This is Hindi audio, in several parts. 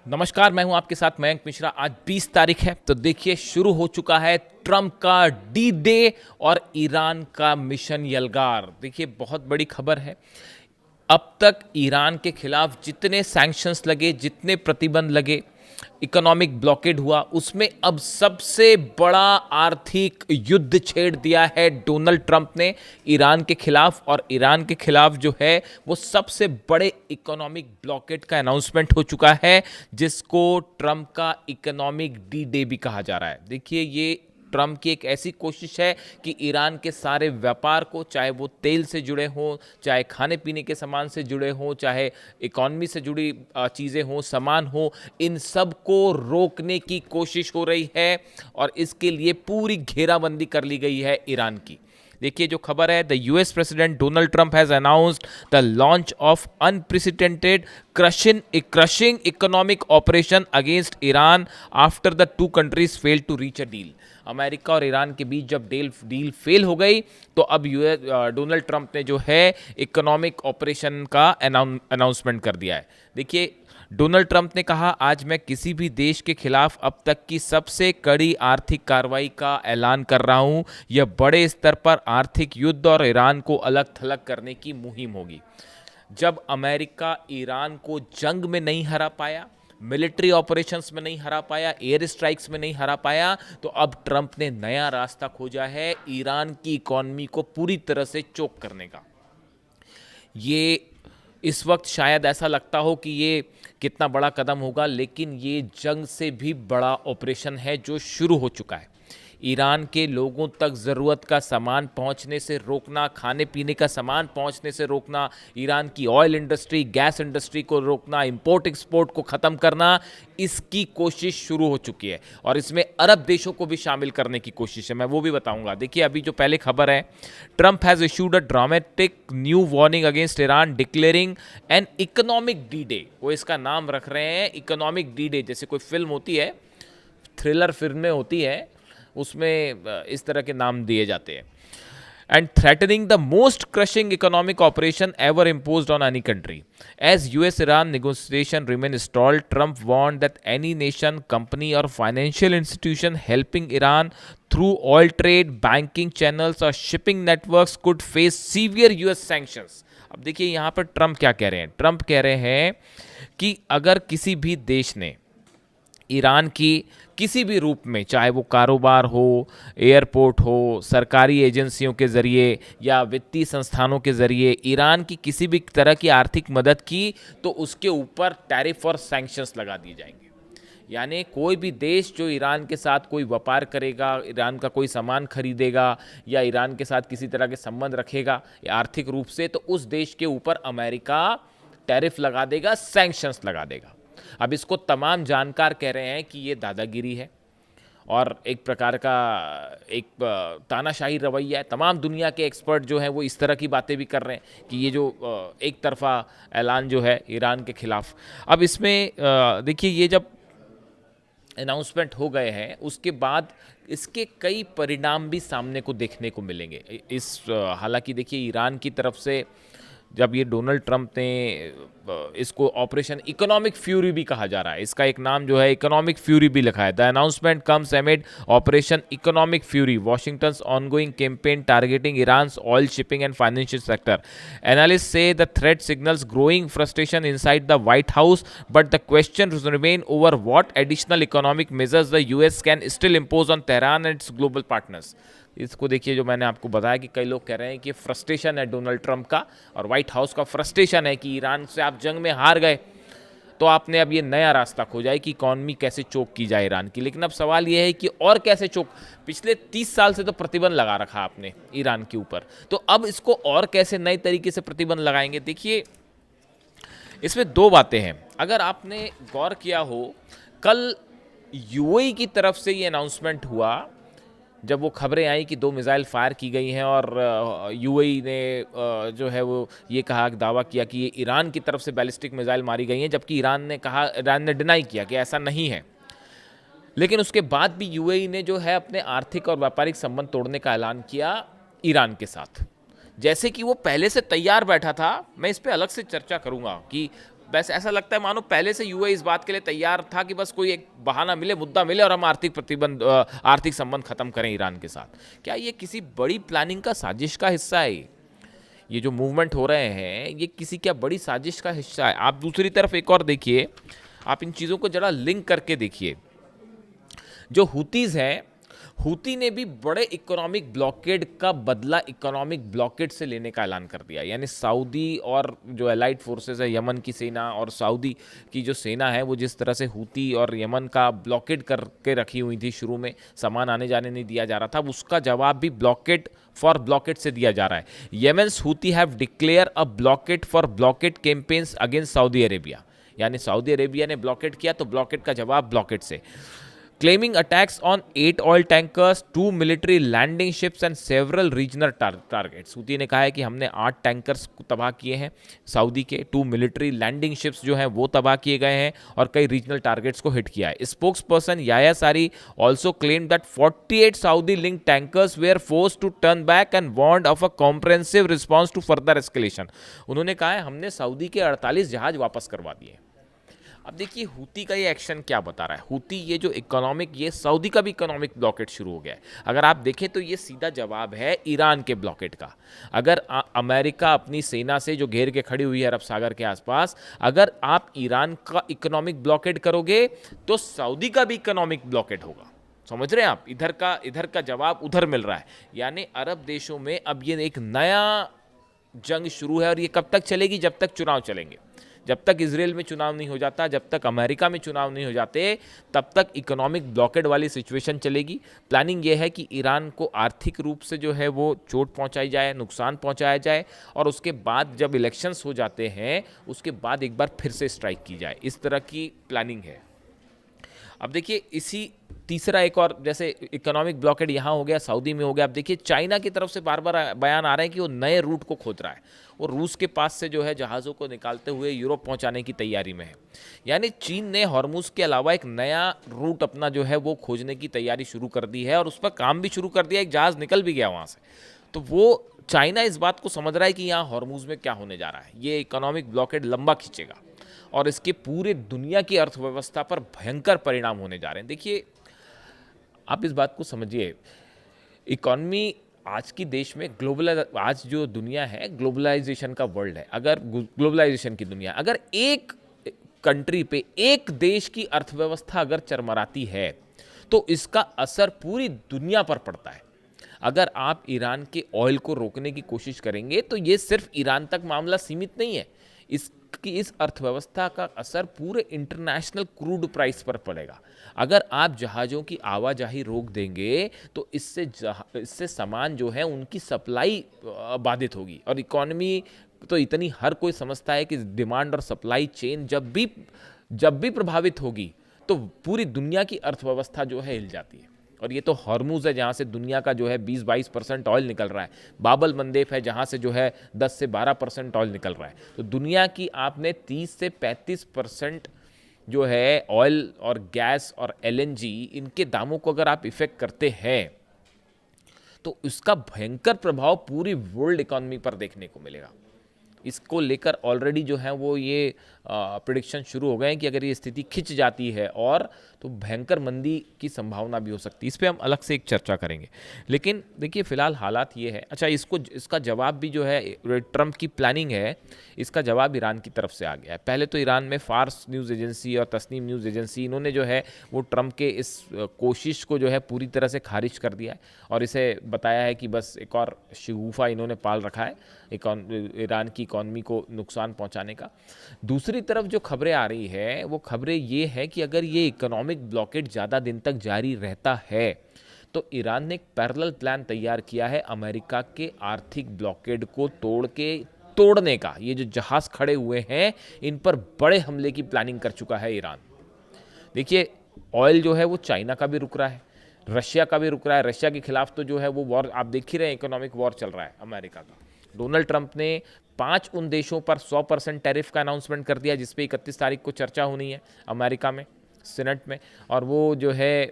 नमस्कार, मैं हूं आपके साथ मयंक मिश्रा। आज 20 तारीख है, तो देखिए शुरू हो चुका है ट्रंप का डी डे और ईरान का मिशन यलगार। देखिए बहुत बड़ी खबर है। अब तक ईरान के खिलाफ जितने सैंक्शंस लगे, जितने प्रतिबंध लगे, इकोनॉमिक ब्लॉकेड हुआ, उसमें अब सबसे बड़ा आर्थिक युद्ध छेड़ दिया है डोनाल्ड ट्रंप ने ईरान के खिलाफ। और ईरान के खिलाफ जो है वो सबसे बड़े इकोनॉमिक ब्लॉकेड का अनाउंसमेंट हो चुका है, जिसको ट्रंप का इकोनॉमिक डी डे भी कहा जा रहा है। देखिए ये ट्रंप की एक ऐसी कोशिश है कि ईरान के सारे व्यापार को, चाहे वो तेल से जुड़े हों, चाहे खाने पीने के सामान से जुड़े हों, चाहे इकॉनमी से जुड़ी चीज़ें हों, सामान हो, इन सब को रोकने की कोशिश हो रही है। और इसके लिए पूरी घेराबंदी कर ली गई है ईरान की। देखिए जो खबर है, the US president Donald Trump has announced the launch of unprecedented crushing economic operation against Iran after the two countries failed to reach a deal. America और ईरान के बीच जब डील फेल हो गई, तो अब डोनाल्ड ट्रंप ने जो है इकोनॉमिक ऑपरेशन का अनाउंसमेंट कर दिया है। देखिए डोनाल्ड ट्रंप ने कहा, आज मैं किसी भी देश के खिलाफ अब तक की सबसे कड़ी आर्थिक कार्रवाई का ऐलान कर रहा हूं। यह बड़े स्तर पर आर्थिक युद्ध और ईरान को अलग थलग करने की मुहिम होगी। जब अमेरिका ईरान को जंग में नहीं हरा पाया, मिलिट्री ऑपरेशंस में नहीं हरा पाया, एयर स्ट्राइक्स में नहीं हरा पाया, तो अब ट्रंप ने नया रास्ता खोजा है ईरान की इकॉनमी को पूरी तरह से चोक करने का। ये इस वक्त शायद ऐसा लगता हो कि ये कितना बड़ा कदम होगा, लेकिन ये जंग से भी बड़ा ऑपरेशन है जो शुरू हो चुका है। ईरान के लोगों तक ज़रूरत का सामान पहुंचने से रोकना, खाने पीने का सामान पहुंचने से रोकना, ईरान की ऑयल इंडस्ट्री, गैस इंडस्ट्री को रोकना, इंपोर्ट एक्सपोर्ट को ख़त्म करना, इसकी कोशिश शुरू हो चुकी है। और इसमें अरब देशों को भी शामिल करने की कोशिश है, मैं वो भी बताऊंगा। देखिए अभी जो पहले खबर है, Trump has issued a dramatic new warning against Iran declaring an economic D day. वो इसका नाम रख रहे हैं इकोनॉमिक डी डे। जैसे कोई फिल्म होती है, थ्रिलर फिल्में होती है, उसमें इस तरह के नाम दिए जाते हैं। And threatening the most crushing economic operation ever imposed on any country. As US-Iran negotiation remain stalled, Trump warned that any nation, company or financial institution helping Iran through oil trade, banking channels or shipping networks could face severe US sanctions. अब देखिए यहाँ पर ट्रंप क्या कह रहे हैं। ट्रंप कह रहे हैं कि अगर किसी भी देश ने ईरान की किसी भी रूप में, चाहे वो कारोबार हो, एयरपोर्ट हो, सरकारी एजेंसियों के ज़रिए या वित्तीय संस्थानों के ज़रिए ईरान की किसी भी तरह की आर्थिक मदद की, तो उसके ऊपर टैरिफ और सैंक्शंस लगा दिए जाएंगे। यानी कोई भी देश जो ईरान के साथ कोई व्यापार करेगा, ईरान का कोई सामान खरीदेगा या ईरान के साथ किसी तरह के संबंध रखेगा आर्थिक रूप से, तो उस देश के ऊपर अमेरिका टैरिफ लगा देगा, सैंक्शंस लगा देगा। अब इसको तमाम जानकार कह रहे हैं कि ये दादागिरी है और एक प्रकार का एक तानाशाही रवैया है। तमाम दुनिया के एक्सपर्ट जो हैं वो इस तरह की बातें भी कर रहे हैं कि ये जो एक तरफा ऐलान जो है ईरान के खिलाफ। अब इसमें देखिए ये जब अनाउंसमेंट हो गए हैं, उसके बाद इसके कई परिणाम भी सामने को देखने को मिलेंगे। हालांकि देखिए ईरान की तरफ से जब ये डोनाल्ड ट्रंप ने इसको ऑपरेशन इकोनॉमिक फ्यूरी भी कहा जा रहा है, इसका एक नाम जो है इकोनॉमिक फ्यूरी भी लिखा है। The announcement comes amid operation economic fury, Washington's ongoing campaign targeting Iran's oil shipping and financial sector. Analyst say the threat signals growing frustration inside the White House, but the question remain over what additional economic measures the US can still impose on Tehran and its global partners. इसको देखिए, जो मैंने आपको बताया कि कई लोग कह रहे हैं कि फ्रस्ट्रेशन है डोनाल्ड ट्रंप का और व्हाइट हाउस का फ्रस्ट्रेशन है कि ईरान से आप जंग में हार गए, तो आपने अब ये नया रास्ता खोजा है कि इकॉनमी कैसे चोक की जाए ईरान की। लेकिन अब सवाल ये है कि और कैसे चोक, पिछले 30 साल से तो प्रतिबंध लगा रखा आपने ईरान के ऊपर, तो अब इसको और कैसे नए तरीके से प्रतिबंध लगाएंगे। देखिए इसमें दो बातें हैं। अगर आपने गौर किया हो, कल यूएई की तरफ से ये अनाउंसमेंट हुआ जब वो खबरें आई कि 2 मिसाइल फायर की गई हैं और यूएई ने जो है वो ये कहा, दावा किया कि ये ईरान की तरफ से बैलिस्टिक मिसाइल मारी गई हैं, जबकि ईरान ने डिनाई किया कि ऐसा नहीं है। लेकिन उसके बाद भी यूएई ने जो है अपने आर्थिक और व्यापारिक संबंध तोड़ने का ऐलान किया ईरान के साथ, जैसे कि वो पहले से तैयार बैठा था। मैं इस पर अलग से चर्चा करूंगा कि वैसे ऐसा लगता है मानो पहले से यूएई इस बात के लिए तैयार था कि बस कोई एक बहाना मिले, मुद्दा मिले और हम आर्थिक संबंध खत्म करें ईरान के साथ। क्या ये किसी बड़ी प्लानिंग का, साजिश का हिस्सा है? ये जो मूवमेंट हो रहे हैं ये किसी क्या बड़ी साजिश का हिस्सा है? आप दूसरी तरफ एक और देखिए, आप इन चीज़ों को जरा लिंक करके देखिए। जो हुतीज़ हैं, हुती ने भी बड़े इकोनॉमिक ब्लॉकेड का बदला इकोनॉमिक ब्लॉकेड से लेने का ऐलान कर दिया। यानी सऊदी और जो एलाइड फोर्सेस है, यमन की सेना और सऊदी की जो सेना है, वो जिस तरह से हुती और यमन का ब्लॉकेड करके रखी हुई थी, शुरू में सामान आने जाने नहीं दिया जा रहा था, उसका जवाब भी ब्लॉकेड फॉर ब्लॉकेड से दिया जा रहा है। येमेन्स हुती have declare a blockade for blockade campaigns against Saudi Arabia. यानी सऊदी अरेबिया ने ब्लॉकेड किया तो ब्लॉकेड का जवाब ब्लॉकेड से। Claiming attacks on 8 oil tankers, 2 military landing ships and several regional targets. Houthi ने कहा है कि हमने 8 टैंकर्स तबाह किए हैं सऊदी के, 2 मिलिट्री लैंडिंग शिप्स जो हैं वो तबाह किए गए हैं और कई रीजनल टारगेट्स को हिट किया है। Spokes person Yahya Saree also claim that 48 Saudi link tankers were forced to turn back and warned of a comprehensive response to further escalation. उन्होंने कहा है हमने सऊदी के 48 जहाज वापस करवा दिए। अब देखिए हुती का ये एक्शन क्या बता रहा है। हुती ये जो इकोनॉमिक, ये सऊदी का भी इकोनॉमिक ब्लॉकेट शुरू हो गया है। अगर आप देखें तो ये सीधा जवाब है ईरान के ब्लॉकेट का। अगर अमेरिका अपनी सेना से जो घेर के खड़ी हुई है अरब सागर के आसपास, अगर आप ईरान का इकोनॉमिक ब्लॉकेट करोगे तो सऊदी का भी इकोनॉमिक ब्लॉकेट होगा। समझ रहे हैं आप? इधर का जवाब उधर मिल रहा है। यानी अरब देशों में अब ये एक नया जंग शुरू है और ये कब तक चलेगी? जब तक चुनाव चलेंगे। जब तक इजराइल में चुनाव नहीं हो जाता, जब तक अमेरिका में चुनाव नहीं हो जाते, तब तक इकोनॉमिक ब्लॉकेड वाली सिचुएशन चलेगी। प्लानिंग ये है कि ईरान को आर्थिक रूप से जो है वो चोट पहुंचाई जाए, नुकसान पहुंचाया जाए और उसके बाद जब इलेक्शंस हो जाते हैं उसके बाद एक बार फिर से स्ट्राइक की जाए। इस तरह की प्लानिंग है। अब देखिए इसी तीसरा एक और, जैसे इकोनॉमिक ब्लॉकेड यहाँ हो गया, सऊदी में हो गया। अब देखिए चाइना की तरफ से बार बार बयान आ रहे हैं कि वो नए रूट को खोज रहा है। वो रूस के पास से जो है जहाज़ों को निकालते हुए यूरोप पहुंचाने की तैयारी में है। यानी चीन ने हॉर्मुज़ के अलावा एक नया रूट अपना जो है वो खोजने की तैयारी शुरू कर दी है और उस पर काम भी शुरू कर दिया। एक जहाज़ निकल भी गया वहाँ से। तो वो चाइना इस बात को समझ रहा है कि यहाँ हॉर्मुज़ में क्या होने जा रहा है। ये इकोनॉमिक ब्लॉकेड लंबा खींचेगा और इसके पूरे दुनिया की अर्थव्यवस्था पर भयंकर परिणाम होने जा रहे हैं। देखिए आप इस बात को समझिए, इकॉनमी आज की देश में आज जो दुनिया है ग्लोबलाइजेशन का वर्ल्ड है। अगर ग्लोबलाइजेशन की दुनिया, अगर एक कंट्री पे, एक देश की अर्थव्यवस्था अगर चरमराती है तो इसका असर पूरी दुनिया पर पड़ता है। अगर आप ईरान के ऑयल को रोकने की कोशिश करेंगे तो ये सिर्फ ईरान तक मामला सीमित नहीं है। इस अर्थव्यवस्था का असर पूरे इंटरनेशनल क्रूड प्राइस पर पड़ेगा। अगर आप जहाज़ों की आवाजाही रोक देंगे तो इससे सामान जो है उनकी सप्लाई बाधित होगी। और इकॉनमी तो इतनी, हर कोई समझता है कि डिमांड और सप्लाई चेन जब भी प्रभावित होगी तो पूरी दुनिया की अर्थव्यवस्था जो है हिल जाती है। और ये तो हॉर्मुज़ है जहाँ से दुनिया का जो है 20-22% ऑयल निकल रहा है। बाबल मंदेब है जहाँ से जो है 10 से 12% ऑयल निकल रहा है। तो दुनिया की आपने 30 से 35% जो है ऑयल और गैस और एलएनजी, इनके दामों को अगर आप इफेक्ट करते हैं तो इसका भयंकर प्रभाव पूरी वर्ल्ड इकॉनमी पर देखने को मिलेगा। इसको लेकर ऑलरेडी जो है वो ये प्रिडिक्शन शुरू हो गए हैं कि अगर ये स्थिति खिंच जाती है और तो भयंकर मंदी की संभावना भी हो सकती है। इस पे हम अलग से एक चर्चा करेंगे। लेकिन देखिए फ़िलहाल हालात ये है। अच्छा, इसका जवाब भी जो है ट्रंप की प्लानिंग है, इसका जवाब ईरान की तरफ से आ गया है। पहले तो ईरान में फार्स न्यूज़ एजेंसी और तस्नीम न्यूज़ एजेंसी, इन्होंने जो है वो ट्रंप के इस कोशिश को जो है पूरी तरह से खारिज कर दिया है और इसे बताया है कि बस एक और शगुफा इन्होंने पाल रखा है ईरान की इकॉनमी को नुकसान पहुंचाने का। दूसरी तरफ जो खबरें आ रही है वो खबरें ये है कि अगर ये इकोनॉमिक ब्लॉकेट ज़्यादा दिन तक जारी रहता है तो ईरान ने एक पैरेलल प्लान तैयार किया है अमेरिका के आर्थिक ब्लॉकेड को तोड़ने का। ये जो जहाज़ खड़े हुए हैं इन पर बड़े हमले की प्लानिंग कर चुका है ईरान। देखिए ऑयल जो है वो चाइना का भी रुक रहा है, रशिया का भी रुक रहा है। रशिया के खिलाफ तो जो है वो वॉर आप देख ही रहे हैं, इकोनॉमिक वॉर चल रहा है अमेरिका का। डोनाल्ड ट्रंप ने 5 उन देशों पर 100% टैरिफ का अनाउंसमेंट कर दिया जिस पे 31 तारीख को चर्चा होनी है अमेरिका में, सीनेट में। और वो जो है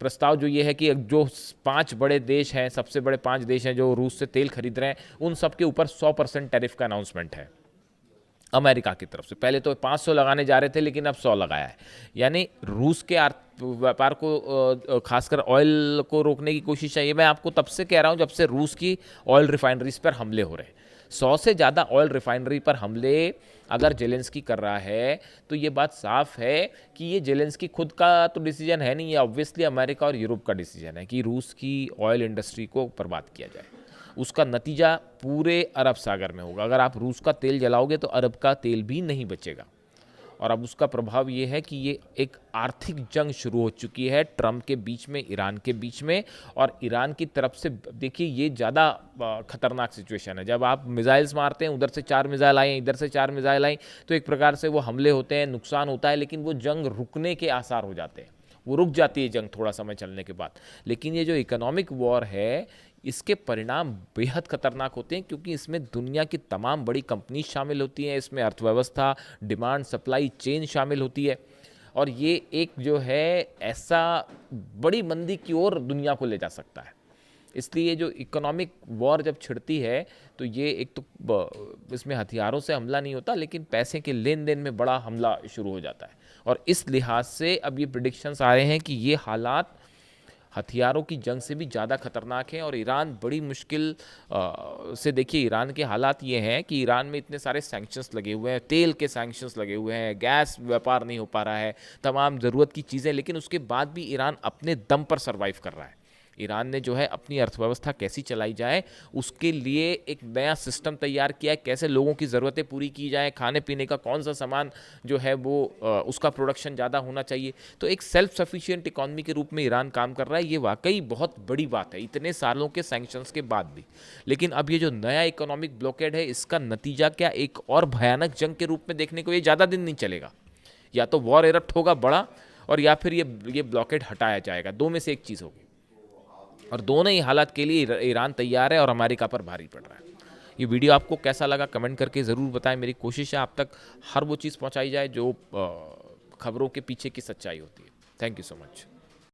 प्रस्ताव जो ये है कि जो 5 बड़े देश हैं, सबसे बड़े 5 देश हैं जो रूस से तेल खरीद रहे हैं, उन सब के ऊपर 100% टैरिफ का अनाउंसमेंट है। अमेरिका की तरफ से। पहले तो 500 लगाने जा रहे थे लेकिन अब 100 लगाया है। यानी रूस के व्यापार को खासकर ऑयल को रोकने की कोशिश है। ये मैं आपको तब से कह रहा हूँ जब से रूस की ऑयल रिफाइनरीज पर हमले हो रहे हैं। 100 से ज़्यादा ऑयल रिफाइनरी पर हमले अगर जेलेंस्की कर रहा है तो ये बात साफ है कि ये जेलेंस्की खुद का तो डिसीजन है नहीं, ये ऑब्वियसली अमेरिका और यूरोप का डिसीजन है कि रूस की ऑयल इंडस्ट्री को बर्बाद किया जाए। उसका नतीजा पूरे अरब सागर में होगा। अगर आप रूस का तेल जलाओगे तो अरब का तेल भी नहीं बचेगा। और अब उसका प्रभाव ये है कि ये एक आर्थिक जंग शुरू हो चुकी है ट्रंप के बीच में, ईरान के बीच में। और ईरान की तरफ से देखिए ये ज़्यादा खतरनाक सिचुएशन है। जब आप मिसाइल्स मारते हैं, उधर से 4 मिसाइल आए, इधर से 4 मिसाइल आई, तो एक प्रकार से वो हमले होते हैं, नुकसान होता है, लेकिन वो जंग रुकने के आसार हो जाते हैं। वो रुक जाती है जंग थोड़ा समय चलने के बाद। लेकिन ये जो इकोनॉमिक वॉर है इसके परिणाम बेहद खतरनाक होते हैं, क्योंकि इसमें दुनिया की तमाम बड़ी कंपनी शामिल होती हैं, इसमें अर्थव्यवस्था, डिमांड सप्लाई चेन शामिल होती है। और ये एक जो है ऐसा बड़ी मंदी की ओर दुनिया को ले जा सकता है। इसलिए जो इकोनॉमिक वॉर जब छिड़ती है तो ये एक तो इसमें हथियारों से हमला नहीं होता, लेकिन पैसे के लेन देन में बड़ा हमला शुरू हो जाता है। और इस लिहाज से अब ये प्रिडिक्शंस आ रहे हैं कि ये हालात हथियारों की जंग से भी ज़्यादा खतरनाक हैं। और ईरान बड़ी मुश्किल से, देखिए ईरान के हालात ये हैं कि ईरान में इतने सारे सैंक्शंस लगे हुए हैं, तेल के सैंक्शंस लगे हुए हैं, गैस व्यापार नहीं हो पा रहा है, तमाम ज़रूरत की चीज़ें, लेकिन उसके बाद भी ईरान अपने दम पर सर्वाइव कर रहा है। ईरान ने जो है अपनी अर्थव्यवस्था कैसी चलाई जाए उसके लिए एक नया सिस्टम तैयार किया है, कैसे लोगों की ज़रूरतें पूरी की जाए, खाने पीने का कौन सा सामान जो है वो उसका प्रोडक्शन ज़्यादा होना चाहिए। तो एक सेल्फ सफिशिएंट इकॉनमी के रूप में ईरान काम कर रहा है। ये वाकई बहुत बड़ी बात है इतने सालों के सैंक्शंस के बाद भी। लेकिन अब ये जो नया इकोनॉमिक ब्लॉकेड है इसका नतीजा क्या एक और भयानक जंग के रूप में देखने को ये ज़्यादा दिन नहीं चलेगा। या तो वॉर इरप्ट होगा बड़ा, और या फिर ये ब्लॉकेड हटाया जाएगा। दो में से एक चीज़ होगी। और दोनों ही हालात के लिए ईरान तैयार है और अमेरिका पर भारी पड़ रहा है। ये वीडियो आपको कैसा लगा कमेंट करके ज़रूर बताएं। मेरी कोशिश है आप तक हर वो चीज़ पहुंचाई जाए जो खबरों के पीछे की सच्चाई होती है। Thank you so much.